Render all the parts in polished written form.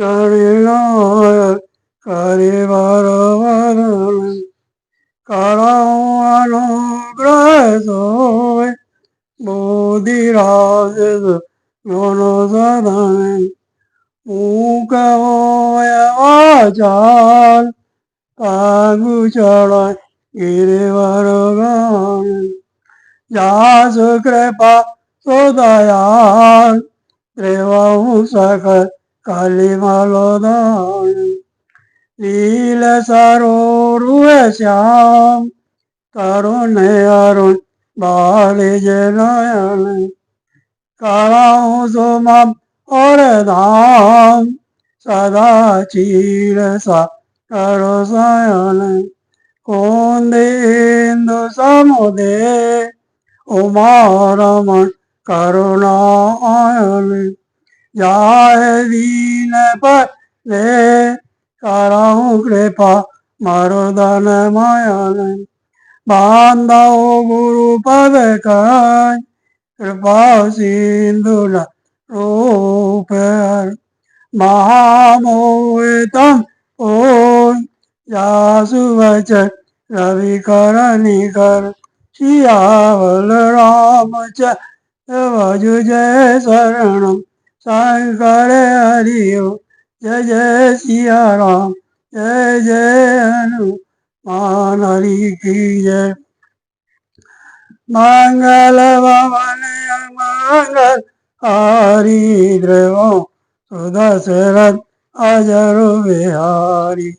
करिनाय करिवर वरण कराऊं अनुग्रह सोय बोधिराज मनो सदन मूक होय वाचाल कागु चढ़ गिरिवर गान जासु कृपा सो दयाल त्रिवहु सकल कलिमलोदान लील सरोरुह श्याम तरुण अरुण बालिज नयन कराऊं सुमम और धाम सदा चीर सा करो सयन कुंदेन्दु समुदे उमा रमण करुणायन जाय दीन पर ले कराऊं कृपा मरुदन मयन बांधव गुरु पद कर कृपा सिंधु रूप महामोहितम ओम जासु वचन रवि कर निकर सियावल रामचंद्र जय शरणम शंकर हरिओ जय जय सिया राम जय जय हनुमान हरि की जय मंगल भवन मंगल हरि द्रवो सुदशरथ अजर बिहारी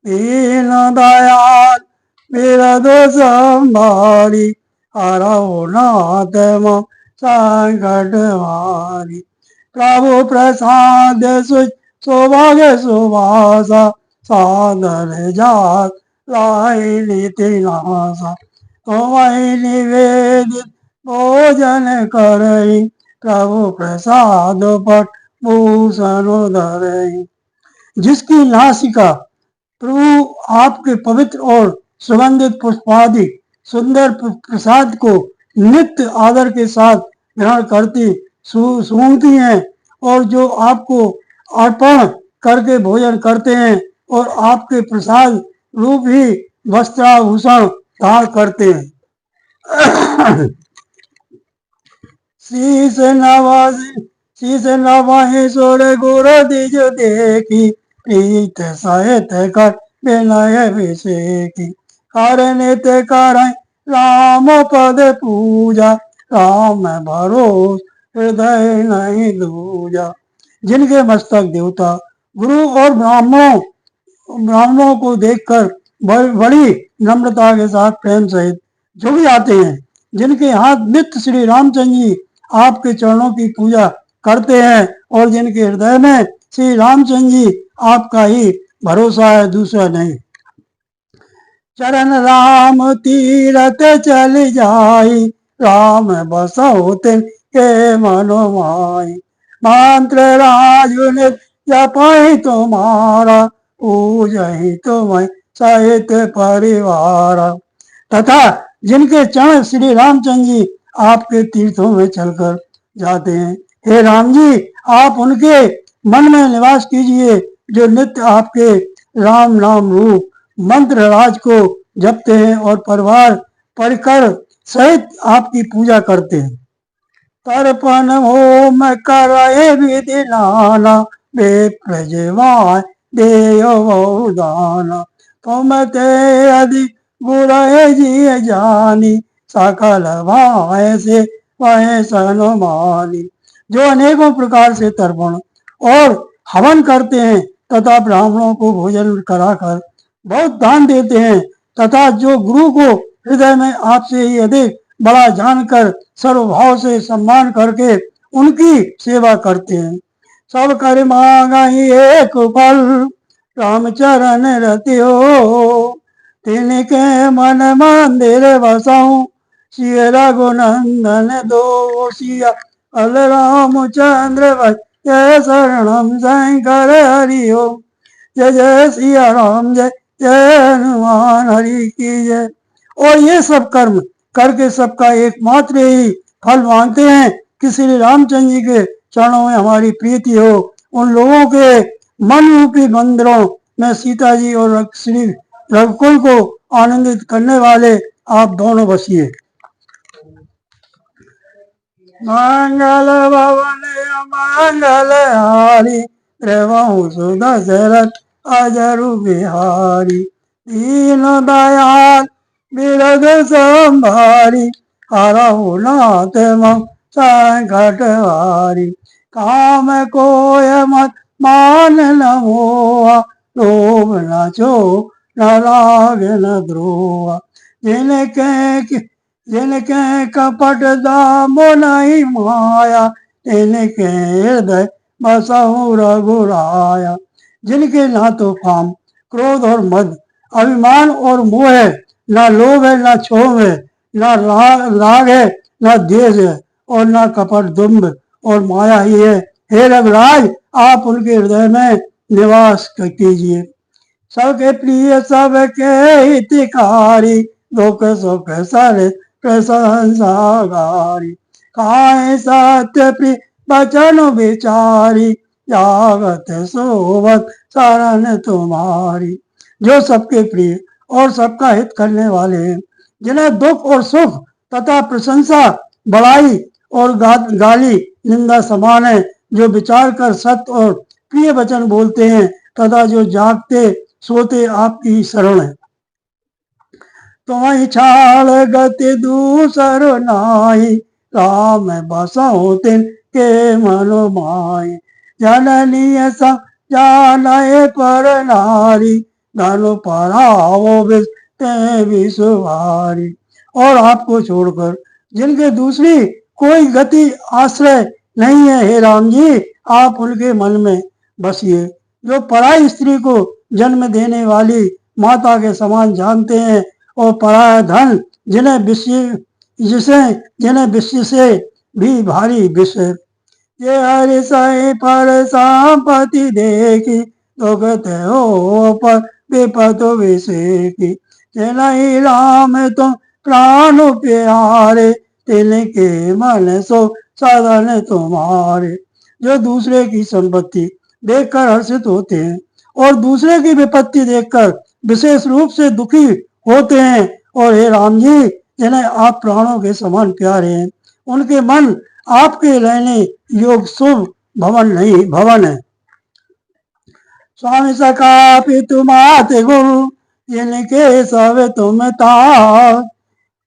दीन दयाल बिरदु संभारी हरऊ नाथ मम संकट हारी प्रभु प्रसाद सौभाग्य सुभाषा सादर जात लाई नीति नासा तुम्हें निवेदित भोजन करई प्रभु प्रसाद पट भूषण धरई जिसकी नासिका प्रभु आपके पवित्र और सुगंधित पुष्पादि सुंदर प्रसाद को नित्य आदर के साथ ग्रहण करती सूंघती हैं और जो आपको अर्पण करके भोजन करते हैं और आपके प्रसाद रूप ही वस्त्राभूषण धारण करते हैं शीश नवाहि सुर गुरु दिज देखी प्रीत सहित कर विनय विषेकी कर नित्य कर राम पद पूजा राम भरोस हृदय नहीं दूजा जिनके मस्तक देवता गुरु और ब्राह्मणों को देखकर बड़ी नम्रता के साथ प्रेम सहित झुक जाते हैं जिनके हाथ नित्य श्री रामचंद्र जी आपके चरणों की पूजा करते हैं और जिनके हृदय में श्री रामचंद्र जी आपका ही भरोसा है दूसरा नहीं चरण राम तीरथ चल जाई राम बसो तिन के मनोमाई मंत्र राजुन जपहि तुम्हारा पूजहि तुम्हें सहित परिवार तथा जिनके चरण श्री रामचंद्र जी आपके तीर्थों में चलकर जाते हैं हे राम जी आप उनके मन में निवास कीजिए जो नित्य आपके राम नाम रूप मंत्र राज को जपते हैं और परिवार परिकर सहित आपकी पूजा करते हैं तर्पण होम करे विधि नाना वे प्रजवाय देयो बहुदाना तुम ते अधिक बुराए जी जानी सकल भाय से वह सनुमानी जो अनेकों प्रकार से तर्पण और हवन करते हैं तथा ब्राह्मणों को भोजन कराकर बहुत दान देते हैं तथा जो गुरु को हृदय में आपसे ही अधिक बड़ा जानकर सर्वभाव से सम्मान करके उनकी सेवा करते हैं सब कर मांगा ही एक फल रामचरण रतियो तिनके मन मंदिर बसाऊं श्री रघुनंदन दोषिया अल रामचंद्र जय शरणम शंकर हरिओ जय जय सिया राम जय जय हनुमान हरि की जय और ये सब कर्म करके सबका एकमात्र ही फल मांगते हैं कि श्री रामचंद्र जी के चरणों में हमारी प्रीति हो उन लोगों के मन रूपी मंदिरों में सीता जी और श्री रघुकुल को आनंदित करने वाले आप दोनों बसिए। मंगल भवन मंगल हारी रेवहु सुदशरथ अजरु बिहारी दीन दयाल बिरद संभारी हरहु नाथ मम संकट हारी काम कोय मत मान न मोहा लोभ न छो न राग न द्रोहा जिनके कपट दामो नहीं माया तिनके हृदय बसहु रघुराया। जिनके ना तो काम क्रोध और मद अभिमान और मोह है, ना लोभ है ना क्षोभ है, ना राग है ना द्वेष है और ना कपट दुम्ब और माया ही है। हे रघुराज आप उनके हृदय में निवास कीजिए। सबके प्रिय सबके हितकारी दुख सुख सर प्रशंसागारी खाए सत्य प्रिय बचन विचारी जागत सोवत शरण तुम्हारी। जो सबके प्रिय और सबका हित करने वाले हैं, जिन्हें दुख और सुख तथा प्रशंसा बड़ाई और गाली निंदा समान है, जो विचार कर सत्य और प्रिय वचन बोलते हैं तथा जो जागते सोते आपकी शरण है। तुम्हें छाड़ गति दूसर नाई राम बसो तिन के मनो माई जननी संग जाने पर नारी धनु पराओ विश्वारी। और आपको छोड़कर जिनके दूसरी कोई गति आश्रय नहीं है, हे राम जी आप उनके मन में बसिए। जो पराई स्त्री को जन्म देने वाली माता के समान जानते हैं और पराया धन जिन्हें विश्व से भी भारी विषय ये हरि साई पर संपत्ति देखी दुखत हो पर विपत विषेकी नहीं राम तुम प्राण प्यारे तिनके मन सो साधन तुम्हारे। जो दूसरे की संपत्ति देखकर हर्षित होते हैं और दूसरे की विपत्ति देखकर विशेष रूप से दुखी होते हैं, और हे राम जी जिन्हें आप प्राणों के समान प्यारे हैं, उनके मन आपके रहने योग शुभ भवन है। स्वामी सका पितु मात गुरु जिनके सब तुम तात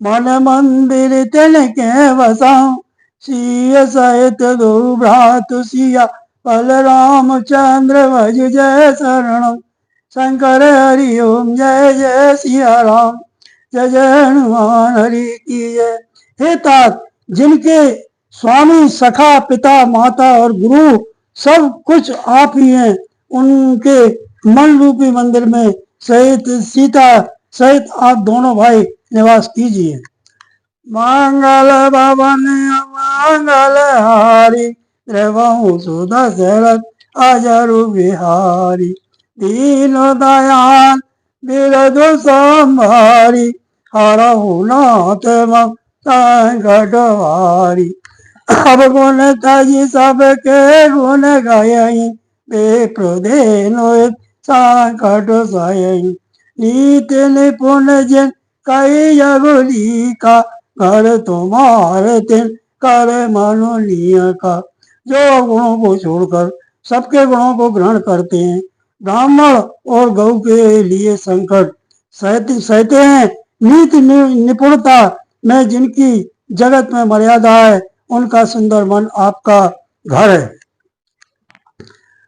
मन मंदिर तिनके बसाओ सिय सहित दो भ्रातु सिया बलराम चंद्र भज जय शरण शंकर हरि ओम जय जय सिया राम जय जय हनुमान हरि की जय। हे तात जिनके स्वामी सखा पिता माता और गुरु सब कुछ आप ही हैं, उनके मन रूपी मंदिर में सहित सीता सहित आप दोनों भाई निवास कीजिए। मंगल भवन मंगल हारी रेवहु सुदशरथ अजरु बिहारी दीन दयाल बिरद संभारी हरहु नाथ मम संकट हारी। अब गुण तजी सबके गुण गायई बेप्रदेनो संकट सायई नीति निपुण जिन कई जगुली का घर तुम्हारे तिन कर मनोनीय का। जो गुणों को छोड़कर सबके गुणों को ग्रहण करते हैं, ब्राह्मण और गौ के लिए संकट सहते हैं, नीति निपुणता में जिनकी जगत में मर्यादा है, उनका सुंदर मन आपका घर है।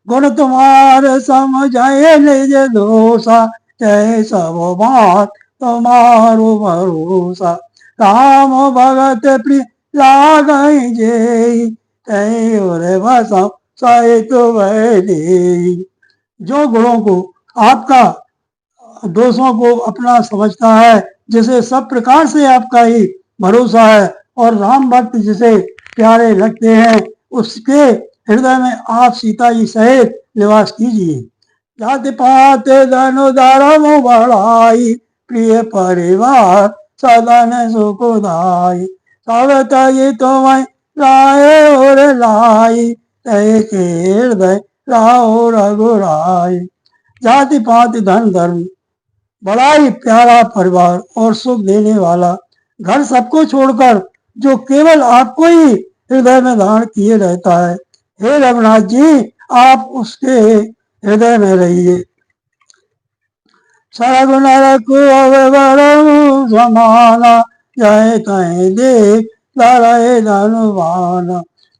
गुण तुम्हारे समझाए निज दोषा जय सब बात तुम्हारो भरोसा राम भगत प्रिय लागई जे तय बसा साहित जो गुणों को आपका दोषों को अपना समझता है, जिसे सब प्रकार से आपका ही भरोसा है और राम भक्त जिसे प्यारे लगते हैं, उसके हृदय में आप सीता जी सहित निवास कीजिए। जाति पात धनु धर्म बढ़ाई प्रिय परिवार सदन सुखदाई सब तुम्हें लाए और लाई तय के हृदय राहो रघुराई। जाति पाति धन धर्म, बड़ा ही प्यारा परिवार और सुख देने वाला घर सबको छोड़कर जो केवल आपको ही हृदय में धारण किए रहता है, हे रघुनाथ जी आप उसके हृदय में रहिए। सरगुण रघुवर समाना, जय तय देख धरय धनुवान।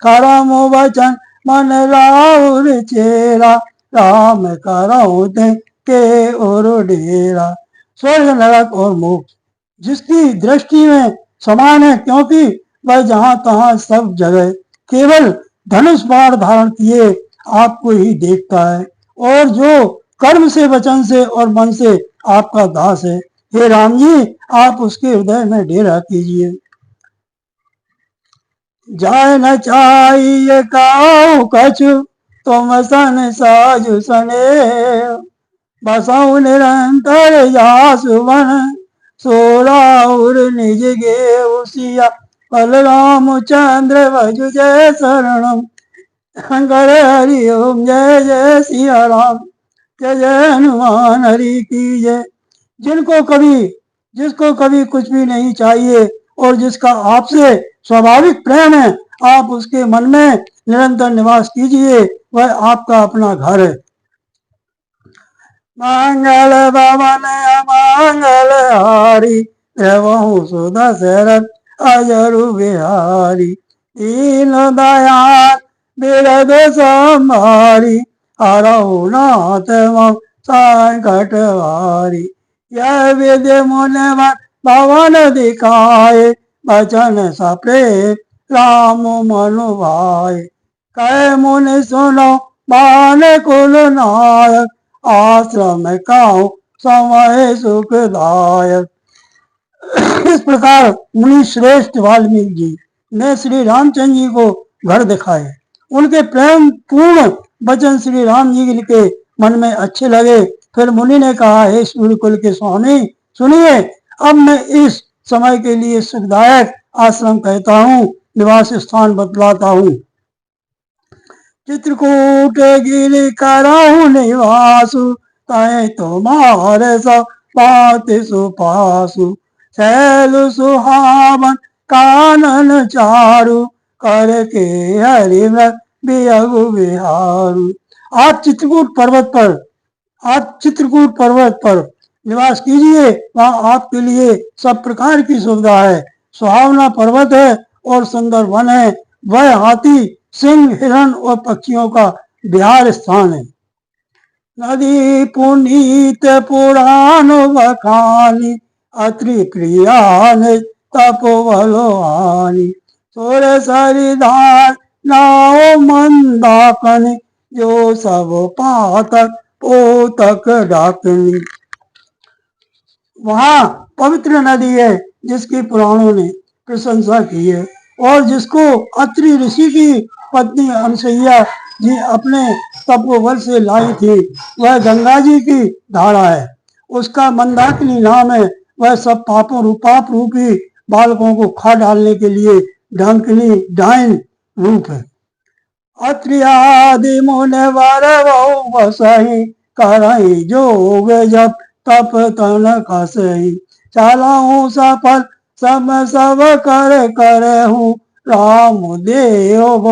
करम वचन मन राउर चेरा, राम करऊ ते के और डेरा। स्वर्ग नरक और मोक्ष जिसकी दृष्टि में समान है, क्योंकि वह जहां तहां सब जगह केवल धनुष बाण धारण किए आपको ही देखता है, और जो कर्म से, वचन से और मन से आपका दास है, हे राम जी आप उसके हृदय में डेरा कीजिए। जाय न चाहिए काऊ कछु, तुम सन साजु सने। बसऊ निरंतर जासु वन, सोराउर निज गे उसिया। बलराम चंद्र भजु जय शरणम, शंकर हरि ओम जय जय सिया राम, जय जय हनुमान हरि की जय। जिसको कभी कुछ भी नहीं चाहिए और जिसका आपसे स्वाभाविक प्रेम है, आप उसके मन में निरंतर निवास कीजिए, वह आपका अपना घर है। मंगल भवन अमंगल हारी, देवहु सुदशरथ अजरु बिहारी। दीन दयाल बिरद संभारी, हरहु नाथ मम संकट हारी। यह विद्य मुनिवर भवन दिखाए, बचन सप्रेम राम मनु भाई। कह मुनि सुनो बान कुल नायक, आश्रम काऊ समय सुखदायक। इस प्रकार मुनि श्रेष्ठ वाल्मीकि जी ने श्री रामचंद्र जी को घर दिखाए। उनके प्रेम पूर्ण वचन श्री राम जी के मन में अच्छे लगे। फिर मुनि ने कहा, हे सूर्यकुल के स्वामी सुनिए, अब मैं इस समय के लिए सुखदायक आश्रम कहता हूँ, निवास स्थान बतलाता हूँ। चित्रकूट गिरि कराहु निवासु, तय तुम्हारे सब बात सुपासु। शैल सुहावन कानन चारु, कर के हरि बियगु बिहारू। आप चित्रकूट पर्वत पर निवास कीजिए, वहाँ आपके लिए सब प्रकार की सुविधा है। सुहावना पर्वत है और सुंदर वन है, वह हाथी, सिंह, हिरण और पक्षियों का विहार स्थान है। नदी पुनीत पुराण बखानी, अत्रि प्रिया ने तपोवलोहानी। सोरे सरिधार नाव मंदाकनी, जो सब पातक पोतक डाकनी। वहाँ पवित्र नदी है जिसकी पुराणों ने प्रशंसा की है, और जिसको अत्रि ऋषि की पत्नी अनसुईया जी अपने तपोबल से लाई थी, वह गंगा जी की धारा है। उसका मंदाकिनी नाम है। वह सब पाप रूपी बालकों को खा डालने के लिए डंकनी डाइन रूप है। अत्रि आदि मुने वर बसही, करही जोग जप तप तन कसही। चलाऊं सफल सब करे हूँ, राम देव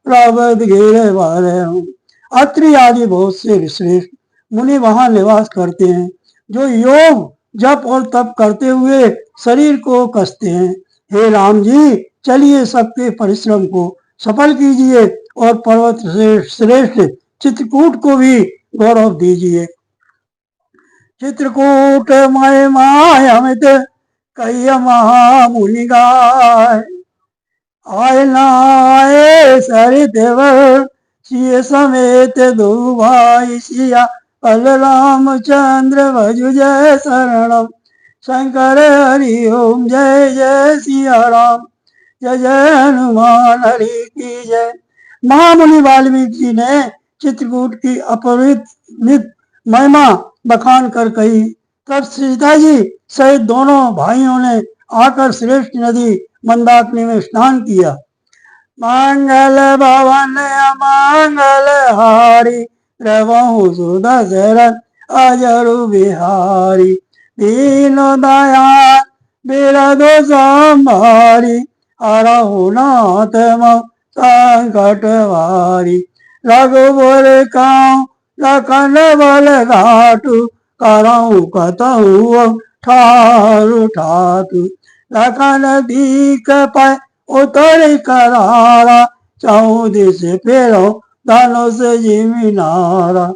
प्रबद गिर भरे हूँ। अत्रि आदि बहुत से श्रेष्ठ मुनि वहां निवास करते हैं, जो योग जप और तप करते हुए शरीर को कसते हैं। हे राम जी चलिए सबके परिश्रम को सफल कीजिए और पर्वत श्रेष्ठ चित्रकूट को भी गौरव दीजिए। चित्रकूट महिमा अमित, कही महामुनि गाय। आय नाय सरिदेव, सिय समेत दो भाई सिया। बलराम चंद्र भजु जय शरणम, शंकर हरि ओम जय जय सिया राम, जय जय हनुमान हरि की जय। महामुनि वाल्मीकि जी ने चित्रकूट की अपरिमित महिमा बखान कर कही। तब सीता जी सहित दोनों भाइयों ने आकर श्रेष्ठ नदी मंदाकिनी में स्नान किया। मंगल भवन अमंगल हारी, द्रवहु सुदशरथ अजरु बिहारी, दीनो दयाल बिरधु संभारी, हरहु नाथ मम संकट वारी, रघुबर काऊ लखन बल घाटू, करहु कतहु ठारु ठाटू, लखन दीक पाय उतर करारा, चौदिस फेरो धनुष जिमिनारा।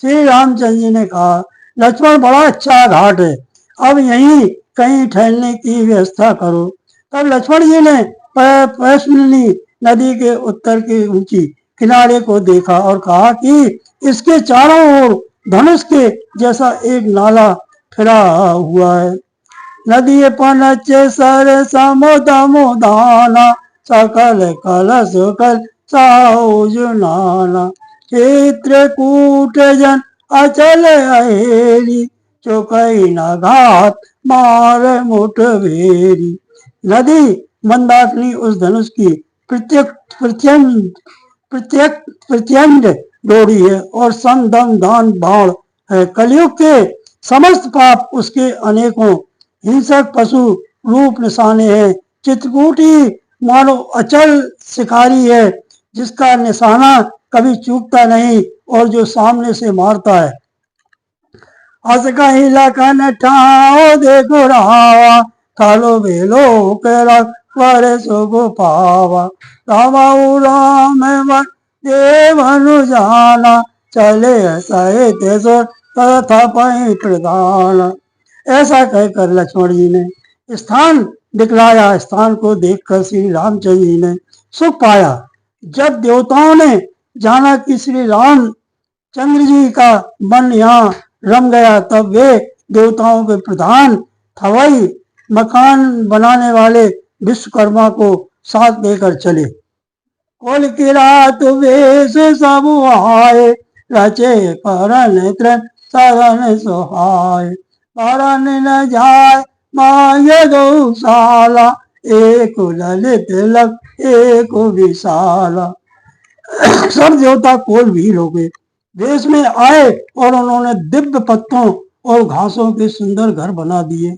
श्री रामचंद्र जी ने कहा, लक्ष्मण बड़ा अच्छा घाट है, अब यहीं कहीं ठहरने की व्यवस्था करो। तब लक्ष्मण जी ने पैश्विनी नदी के उत्तर के ऊंची किनारे को देखा और कहा कि इसके चारों ओर धनुष के जैसा एक नाला फिरा हुआ है। नदी पनच सर समुदाना, सकल कलश कल साउजुनाना, चित्रकूट जन अचल अहेरी, चौकई न घात मार मुठभेरी। नदी मंदाकिनी उस धनुष की प्रत्यंड डोरी है और समदम दान बाण है। कलयुग के समस्त पाप उसके अनेकों हिंसक पशु रूप निशाने हैं। चित्रकूटी मानो अचल शिकारी है, जिसका निशाना कभी चूकता नहीं और जो सामने से मारता है। अस कहीं लखन ठाओ देखो रावा, थालो बेलो के रखवारे सो पावा, रामाऊ राम वन देव अनुजाना, चले सहित सो तथा पही प्रधान। ऐसा कहकर लक्ष्मण जी ने स्थान दिखलाया। स्थान को देखकर श्री रामचंद्र जी ने सुख पाया। जब देवताओं ने जाना कि श्री रामचंद्र जी का मन यहाँ रम गया, तब वे देवताओं के प्रधान थवई मकान बनाने वाले विश्वकर्मा को साथ लेकर चले। कुल की रात वेश सब आए, रचे परन त्रन सदन सोहाय, परन न जाय मांगे गौशाला, एक ललित लग एक विशाला। सब देवता कोल भीड़ हो गए, देश में आए और उन्होंने दिव्य पत्तों और घासों के सुंदर घर बना दिए।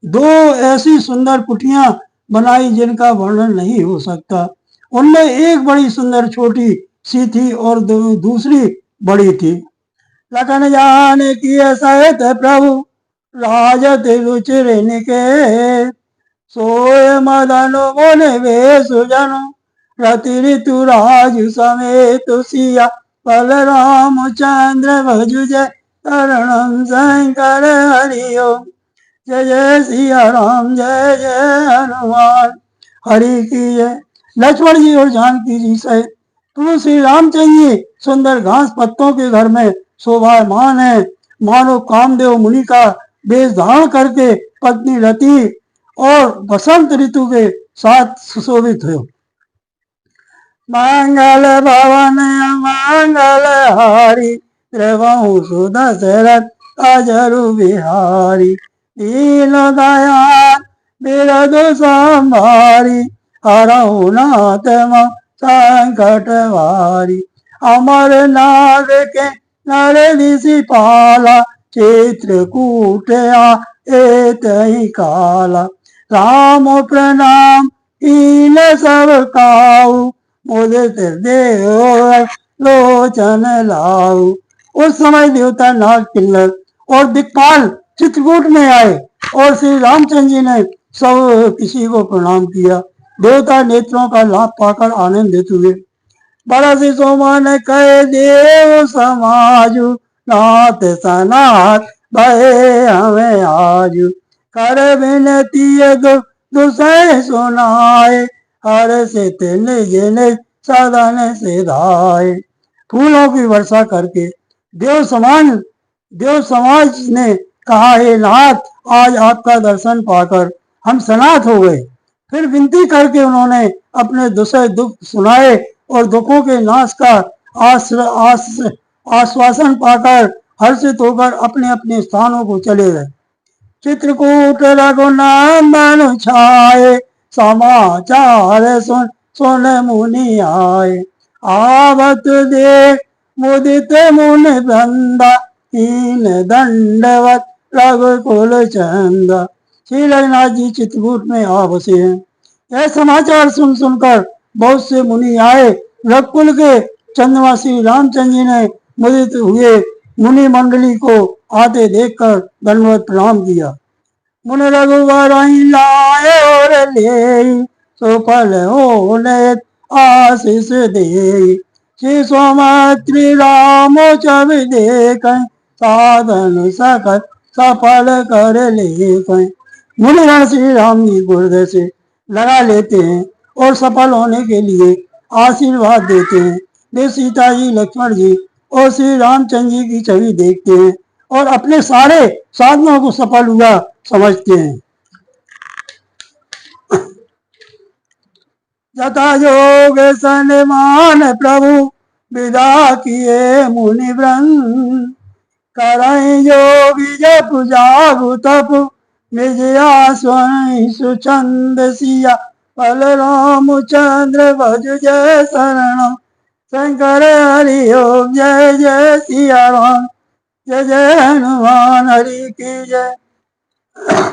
दो ऐसी सुंदर कुटियां बनाई जिनका वर्णन नहीं हो सकता। उनमें एक बड़ी सुंदर छोटी सी थी और दूसरी बड़ी थी। लखन जाने की सहित प्रभु राजत रुचिर निके, सोय मदन मोन वे सुजन, रति ऋतु राज समेत सिया, बलराम चंद्र भजु जय करणम शंकर हरिओ, जय जय सिया राम जय जय हनुमान हरि की जय। लक्ष्मण जी और जानकी जी सहित प्रभु श्री रामचंद्र जी सुंदर घास पत्तों के घर में शोभामान है। मानो कामदेव मुनि का वेश धारण करके पत्नी रति और बसंत ऋतु के साथ सुशोभित हो। मंगल भवन मंगल हारी, द्रवहु सुदशरथ अजरु बिहारी, दीन दयाल बिरधु संभारी, हरहु नाथ मम संकट वारी। अमर नाग के नर ऋषि पाला, चित्रकूट एत ही काला, राम प्रणाम इन सब काऊ, मुदित देव लोचन लाऊ। उस समय देवता नाग किन्नर और दिक्पाल चित्रकूट में आए और श्री रामचंद्र जी ने सब किसी को प्रणाम किया। देवता नेत्रों का लाभ पाकर आनंदित हुए। बरस सोमन कह देव समाजु, नाथ सनाथ भय हमें आजु, कर विनती दुसह सुनाए, हर से निज निज सदन से धाये। फूलों की वर्षा करके देव समाज ने कहा, हे नाथ, आज आपका दर्शन पाकर हम सनाथ हो गए। फिर विनती करके उन्होंने अपने दुसह दुख सुनाए और दुखों के नाश का आश्वासन पाकर हर्षित होकर अपने अपने स्थानों को चले गए। चित्रकूट रघुनंदन छाए, समाचार सुन सुन मुनि आए। आवत देख मुदित मुनि वृंदा, कीन दंडवत रघुकुल चंदा। श्री रघुनाथ जी चित्रकूट में आ बसे हैं। यह समाचार सुन सुनकर बहुत से मुनि आए। रघुकुल के चंद्रमा श्री रामचंद्र जी ने मुदित हुए मुनि मंडली को आते देखकर दंडवत प्रणाम किया। मुनि रघुवर लाए और ले, सुफल होने आशीष दे। श्री सौमित्री राम छवि देख, साधन सकल सफल कर ले। मुनिगण श्री राम जी को हृदय से लगा लेते हैं और सफल होने के लिए आशीर्वाद देते हैं। वे सीता जी, लक्ष्मण जी और श्री रामचंद्र जी की छवि देखते हैं और अपने सारे साधनों को सफल हुआ समझते हैं। यथा योग सन्मान प्रभु विदा किए मुनि वृंद, करई योगी जप जागु तप, विजया स्वयं सुचंद सिया। पल रामचंद्र भज जय शरण, शंकर हरि ओम जय जय सिया राम, जय जय हनुमान हरि की जय।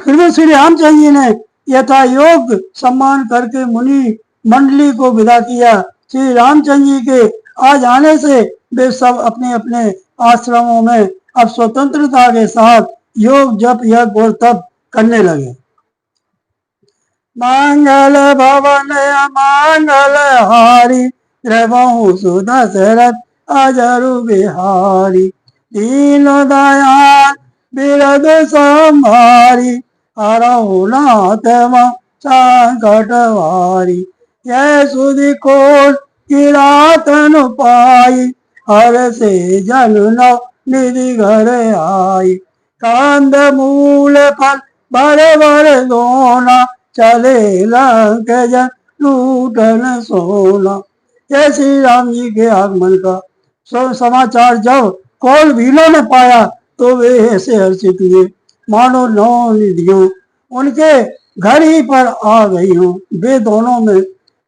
फिर श्री रामचंद्र जी ने यथा योग सम्मान करके मुनि मंडली को विदा किया। श्री रामचंद्र जी के आ जाने से वे सब अपने अपने आश्रमों में अब स्वतंत्रता के साथ योग जप यज्ञ और तप करने लगे। मंगल भवन मंगल हारी, द्रवहु सुदशरथ अजरु बिहारी। दीन दयाल बिरद संभारी, हरहु नाथ संकट वारी। यह सुधि कोल किरातन पाई, हर से जन नौ निधि घर आई। कंद मूल फल बड़े बड़े दोना, चले लंक जन लूटन सोना। जय श्री राम जी के आगमन का समाचार जब कौल भीलों ने पाया तो वे ऐसे हर्षित हुए मानो नौ निधियों उनके घर ही पर आ गई हो। वे दोनों में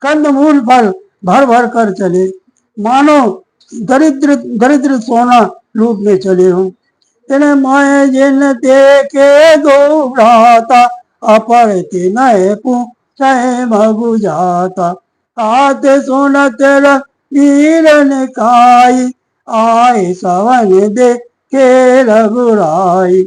कंदमूल फल भर भर कर चले, मानो दरिद्र दरिद्र सोना लूटने चले हो। तेने माए जिन देखे दो भ्राता, अपर तिनय पूछे मगु जाता। आत सुनत वीर निकाई, आए सवन दे के रघुराई।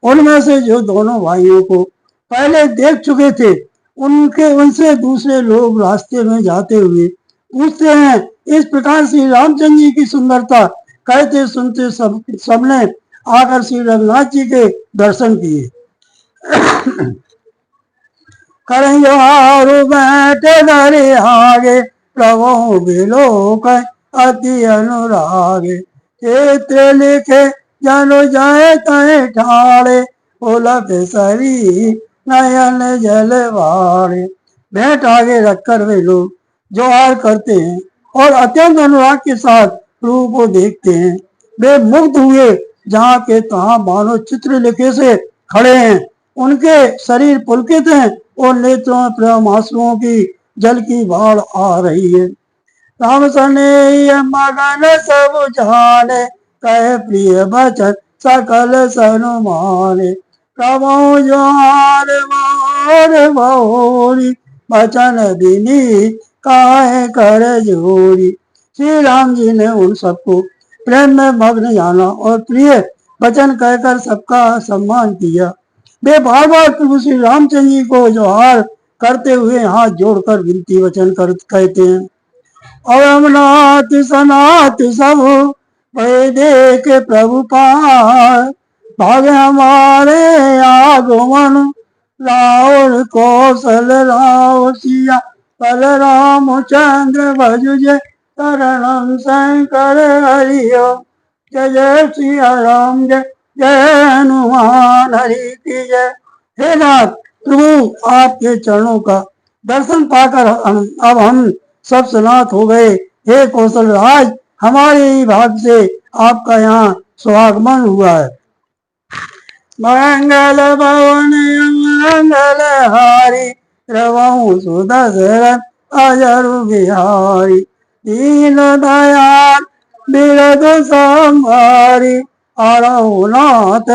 उनमें से जो दोनों भाइयों को पहले देख चुके थे, उनसे दूसरे लोग रास्ते में जाते हुए पूछते हैं। इस प्रकार श्री रामचंद्र जी की सुंदरता कहते सुनते सबने आकर श्री रघुनाथ जी के दर्शन किए। करें जोहारु बैठे धरे आगे, प्रभु बिलोक अति अनुरागे। चित्र लिखे जनु जाए तय ठाड़े, पुलक सरी नयन जल वाड़े। भेंट आगे रखकर वे लोग जोहार करते हैं और अत्यंत अनुराग के साथ प्रभु को देखते हैं। वे मुग्ध हुए जहाँ के तहाँ मानो चित्र लिखे से खड़े हैं। उनके शरीर पुलकित हैं और नेत्रों में प्रेम आंसुओं की जल की बाढ़ आ रही है। राम सने मगन सब जाने, कहे प्रिय बचन सकल सनुमाने। प्रभु जोहार मोर बहुरी, बचन बिनी काहे कर जोरी। श्री राम जी ने उन सबको प्रेम में मग्न जाना और प्रिय वचन कहकर सबका सम्मान किया। वे बार बार प्रभु श्री रामचंद्र जी को जोहार करते हुए हाथ जोड़कर विनती वचन कहते हैं। अवमनाथ सनाथ सब भय देख प्रभु पार, भाग हमारे आगमन रावण कौशल राव सिया। पल रामचंद्र भज जय शरणम शंकर हरि ओम, जय जय सिया राम जय जय हनुमान हरि की जय। हे नाथ प्रभु आपके चरणों का दर्शन पाकर अब हम सब सनात हो गए। हे कौशल राज, हमारे ही भाग से आपका यहाँ स्वागमन हुआ है। मंगल भवन मंगल हारी, रवहु सुदशरथ अजरु बिहारी। दीन दयाल बिरद संहारी, अरहुनाथ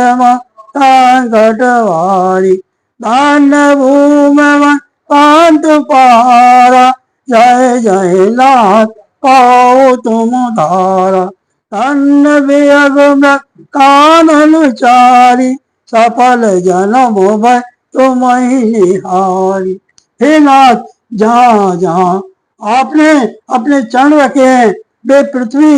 संकटवारी। धन्य भूमि पांत पहारा, जय जय नाथ पाओ तुम धारा। धन्य वियग कानन चारी, सफल जन्म भय तुम ही निहारी। हे नाथ, जहाँ जहाँ आपने अपने चरण रखे हैं वे पृथ्वी,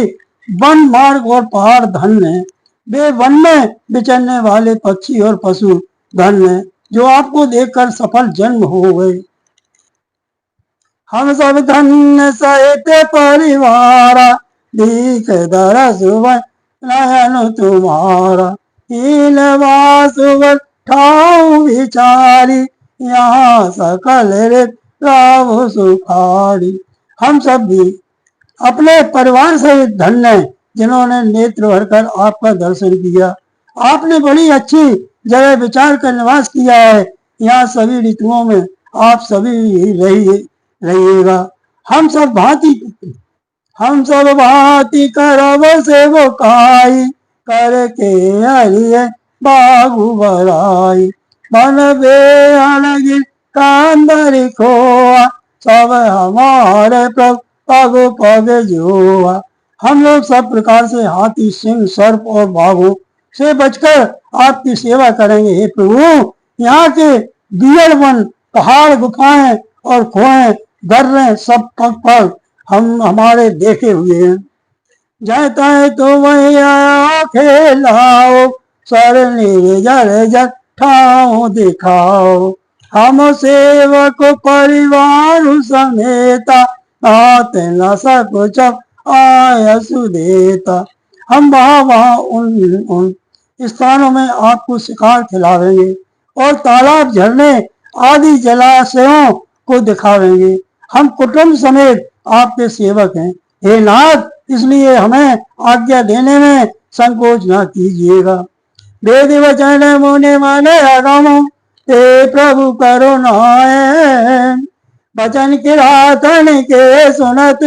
वन, मार्ग और पहाड़ धन्य है। वे वन में विचरने वाले पक्षी और पशु धन्य है, जो आपको देखकर सफल जन्म हो गए। हम सब धन्य सहित परिवारा, दीख दरस नयन तुम्हारा। हील वासुवर ठाऊ विचारी, यहाँ सकल ऋत राव सुखारी। हम सब भी अपने परिवार सहित धन्य है, जिन्होंने नेत्र भरकर आपका दर्शन किया। आपने बड़ी अच्छी जगह विचार कर निवास किया है। यहाँ सभी ऋतुओं में आप सभी रहिएगा। हम सब भांति करब सेवकाई, करके हरिय बागु बराई। मन बेअलगिन कांदर खोआ, सब हमारे प्रभु पग पग जोआ। हम लोग सब प्रकार से हाथी, सिंह, सर्प और बाघों से बचकर आपकी सेवा करेंगे। हे प्रभु, यहाँ के बियर वन, पहाड़, गुफाएं और खोएं, दर्रे सब पग पग हमारे देखे हुए हैं। जाता है तो वही आया खेलाओ, सर निर्जर जर ठाओ दिखाओ। हम सेवक परिवार समेता, बात न सकुच आय सुदेता। हम वहाँ उन स्थानों में आपको शिकार खिलावेंगे और तालाब, झरने आदि जलाशयों को दिखावेंगे। हम कुटुंब समेत आपके सेवक हैं। हे नाथ, इसलिए हमें आज्ञा देने में संकोच न कीजिएगा। वेद वचन मुनि मन अगम, हे प्रभु करुणाए। वचन किरातन के सुनत,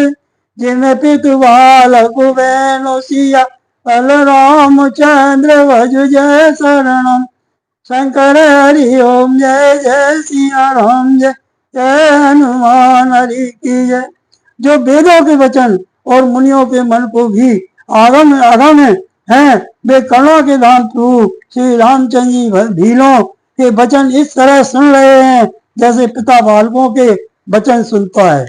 जिन पितु बालक बेनु सिया। बल रामचंद्र भज जय शरणम, शंकर हरि ओम जय जय सिया राम, जय जय हनुमान हरि की जय। जो वेदों के वचन और मुनियों के मन को भी आगम हैं, वे करुणा के धाम प्रभु श्री रामचंद्र जी भीलों के वचन इस तरह सुन रहे हैं, जैसे पिता बालकों के वचन सुनता है।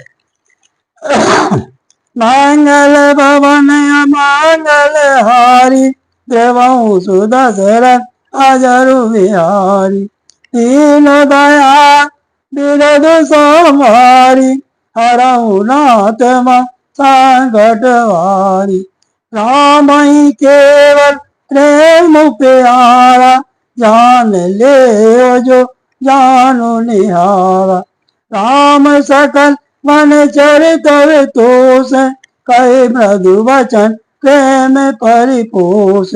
मंगल भवन मंगल हारी, देवहु सुदशरथ अजरु बिहारी। दीन दयाल बिरद संहारी, हरहुनाथ संकटवारी। राम ही केवल प्रेम प्यारा, जान ले जो जानो निहारा। राम सकल मन चरित तोष, कहे मृदु वचन प्रेम परिपोष।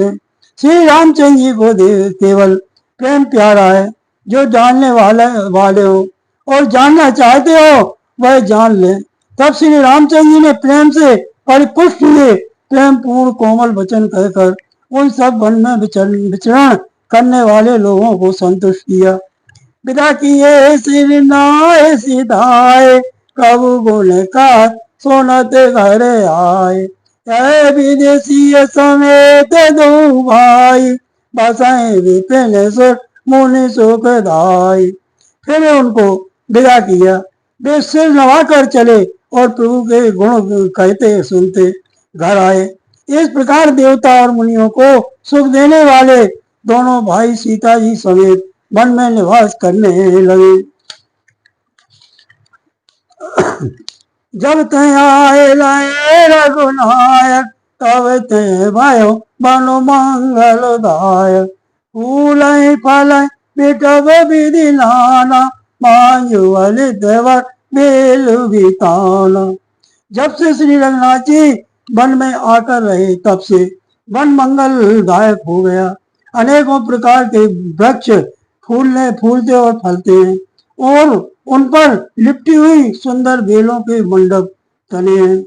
श्री रामचंद्र जी को केवल प्रेम प्यारा है। जो जानने वाले हो और जानना चाहते हो वह जान ले। तब श्री रामचंद्र जी ने प्रेम से परिपुष्ट हुए प्रेम पूर्ण कोमल वचन कहकर उन सब वन में विचरण करने वाले लोगों को संतुष्ट किया। विदा किए श्री नाय सिधाए, प्रभु गुण का सोनत घर आए। विदेशी समेत दो भाई, बसाए विपिन सुर मुनि सुखदाई। फिर उनको विदा किया। वे सिर नवाकर चले और प्रभु के गुण कहते सुनते घर आए। इस प्रकार देवता और मुनियों को सुख देने वाले दोनों भाई सीता जी समेत वन में निवास करने लगे। जब ते आए लाए रघुनायक, तब ते भयो बनो मंगलदायक। फूल फल बिटब विधि नाना, मांजु देवर बेलु बिताना। जब से श्री रघुनाथ जी वन में आकर रहे, तब से वन मंगलदायक हो गया। अनेकों प्रकार के वृक्ष फूलते और फलते हैं और उन पर लिपटी हुई सुंदर बेलों के मंडप तने हैं।